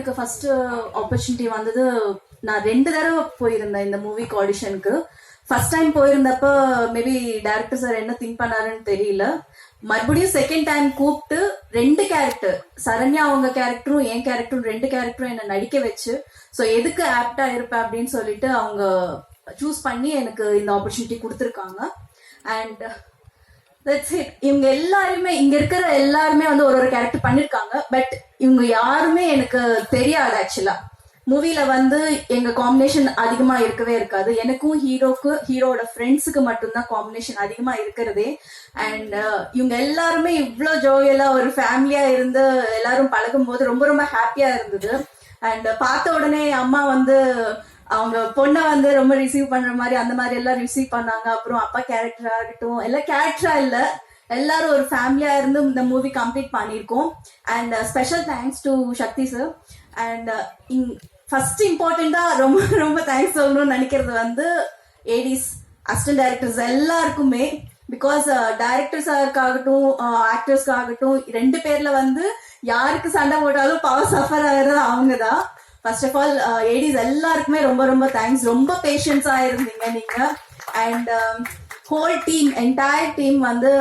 எனக்கு first opportunity வந்தது. நான் 2 தடவை போயிருந்தேன் இந்த மூவிக்கு ஆடிஷனுக்கு. ஃபர்ஸ்ட் டைம் போயிருந்தப்ப மேபி டைரக்டர் சார் என்ன திங்க் பண்ணாருன்னு தெரியல. மறுபடியும் செகண்ட் டைம் கூப்பிட்டு 2 கேரக்டர், சரண்யா அவங்க கேரக்டரும் என் கேரக்டரும் 2 கேரக்டரும் என்ன நடிக்க வச்சு, ஸோ எதுக்கு ஆப்டா இருப்பேன் அப்படின்னு சொல்லிட்டு அவங்க சூஸ் பண்ணி எனக்கு இந்த ஆப்பர்ச்சுனிட்டி கொடுத்துருக்காங்க. And that's it. இவங்க எல்லாருமே, இங்க இருக்கிற எல்லாருமே வந்து ஒரு கேரக்டர் பண்ணிருக்காங்க. பட் இவங்க யாருமே எனக்கு தெரியாது. ஆக்சுவலா மூவில வந்து எங்க காம்பினேஷன் அதிகமா இருக்கவே இருக்காது. எனக்கும் ஹீரோட ஃப்ரெண்ட்ஸுக்கு மட்டும்தான் காம்பினேஷன் அதிகமா இருக்கிறதே. அண்ட் இவங்க எல்லாருமே இவ்வளோ ஜோயலா ஒரு ஃபேமிலியா இருந்து எல்லாரும் பழகும் போது ரொம்ப ரொம்ப ஹாப்பியா இருந்தது. அண்ட் பார்த்த உடனே அம்மா வந்து அவங்க பொண்ணை வந்து ரொம்ப ரிசீவ் பண்ற மாதிரி அந்த மாதிரி எல்லாம் ரிசீவ் பண்ணாங்க. அப்புறம் அப்பா கேரக்டரா இருக்கட்டும், எல்லாம் கேரக்டரா இல்ல, எல்லாரும் ஒரு ஃபேமிலியா இருந்து இந்த மூவி கம்ப்ளீட் பண்ணியிருக்கோம். And special thanks to Shakti sir. And first இம்பார்ட்டண்டா ரொம்ப ரொம்ப தேங்க்ஸ் சொல்லணும்னு நினைக்கிறது வந்து ஏடிஸ், அசிஸ்டன்ட் டைரக்டர்ஸ் எல்லாருக்குமே. பிகாஸ் டைரக்டர்ஸாகட்டும் ஆக்டர்ஸ்க்காகட்டும் 2 பேர்ல வந்து யாருக்கு சண்டை போட்டாலும் பவர் சஃபர் ஆகிறது அவங்க தான். ஃபர்ஸ்ட் ஆஃப் ஆல் ஏடிஸ் எல்லாருக்குமே ரொம்ப ரொம்ப தேங்க்ஸ். ரொம்ப பேஷன்ஸா இருந்தீங்க நீங்க. And whole team, entire team வந்து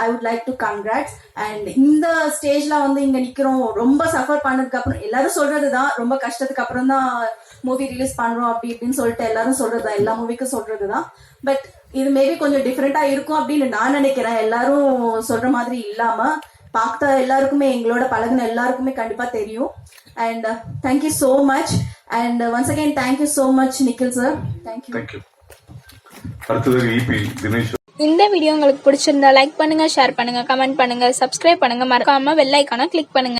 I would like to congrats. And இந்த ஸ்டேஜ்ல வந்து இங்க நிக்கிறோம், ரொம்ப சஃபர் பண்ணதுக்கு அப்புறம் எல்லாரும் சொல்றதுதான், ரொம்ப கஷ்டத்துக்கு அப்புறம் தான் மூவி ரிலீஸ் பண்றோம் அப்படி இப்படின்னு சொல்லிட்டு எல்லாரும் சொல்றதுதான், எல்லா மூவிக்கும் சொல்றதுதான். பட் இது மேபி கொஞ்சம் டிஃப்ரெண்டா இருக்கும் அப்படின்னு நான் நினைக்கிறேன். எல்லாரும் சொல்ற மாதிரி இல்லாம பார்த்த எல்லாருக்குமே, எங்களோட பழகுன எல்லாருக்குமே கண்டிப்பா தெரியும். And thank you so much. And once again thank you so much Nikhil sir. Thank you. அடுத்தது ஈபி தினேஷ். இந்த வீடியோ உங்களுக்கு பிடிச்சிருந்தா லைக் பண்ணுங்க, ஷேர் பண்ணுங்க, கமெண்ட் பண்ணுங்க, சப்ஸ்கிரைப் பண்ணுங்க, மறக்காம பெல் ஐகானை கிளிக் பண்ணுங்க.